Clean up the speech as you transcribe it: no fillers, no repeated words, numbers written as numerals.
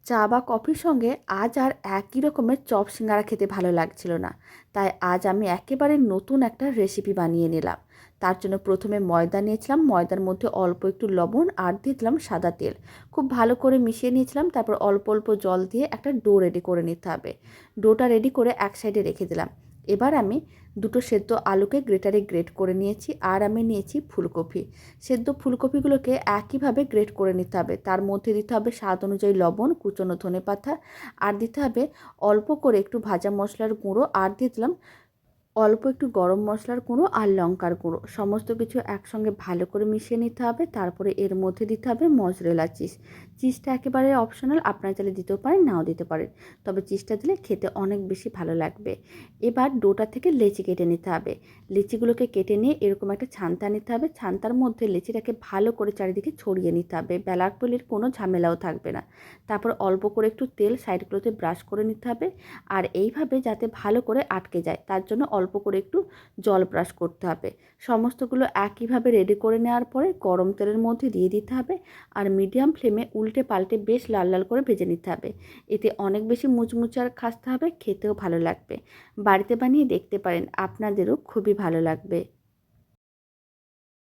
চা বা কফির সঙ্গে আজ আর একই রকমের চপ সিঙ্গারা খেতে ভালো লাগছিল না। তাই আজ আমি একেবারে নতুন একটা রেসিপি বানিয়ে নিলাম। তার জন্য প্রথমে ময়দা নিয়েছিলাম, ময়দার মধ্যে অল্প একটু লবণ আর দিয়ে দিলাম সাদা তেল। খুব ভালো করে মিশিয়ে নিয়েছিলাম, তারপর অল্প অল্প জল দিয়ে একটা ডো রেডি করে নিতে হবে। ডোটা রেডি করে এক সাইডে রেখে দিলাম। এবার আমি দুটো সেদ্ধ আলুকে গ্রেটারে গ্রেট করে নিয়েছি, আর আমি নিয়েছি ফুলকপি। সেদ্ধ ফুলকপিগুলোকে একইভাবে গ্রেট করে নিতে হবে। তার মধ্যে দিতে হবে স্বাদ অনুযায়ী লবণ, কুচনো ধনেপাতা, আর দিতে হবে অল্প করে একটু ভাজা মশলার গুঁড়ো, আর দিয়ে দিলাম অল্প একটু গরম মশলার গুঁড়ো আর লঙ্কার গুঁড়ো। সমস্ত কিছু একসঙ্গে ভালো করে মিশিয়ে নিতে হবে। তারপরে এর মধ্যে দিতে হবে মজরেলা চিজ। চিজটা একেবারে অপশনাল, আপনারা চাইলে দিতেও পারেন, নাও দিতে পারেন, তবে চিজটা দিলে খেতে অনেক বেশি ভালো লাগবে। এবার ডোটা থেকে লেচি কেটে নিতে হবে। লেচিগুলোকে কেটে নিয়ে এরকম একটা ছান্তা নিতে হবে। ছান্তার মধ্যে লেচিটাকে ভালো করে চারিদিকে ছড়িয়ে নিতে হবে, বেলার পলির কোনো ঝামেলাও থাকবে না। তারপর অল্প করে একটু তেল সাইডগুলোতে ব্রাশ করে নিতে হবে, আর এইভাবে যাতে ভালো করে আটকে যায় তার জন্য অল্প করে একটু জল ব্রাশ করতে হবে। সমস্তগুলো একইভাবে রেডি করে নেওয়ার পরে গরম তেলের মধ্যে দিয়ে দিতে হবে, আর মিডিয়াম ফ্লেমে উল্টে পাল্টে বেশ লাল লাল করে ভেজে নিতে হবে। এতে অনেক বেশি মুচমুচে আর খাস্তে হবে, খেতেও ভালো লাগবে। বাড়িতে বানিয়ে দেখতে পারেন, আপনাদেরও খুবই ভালো লাগবে।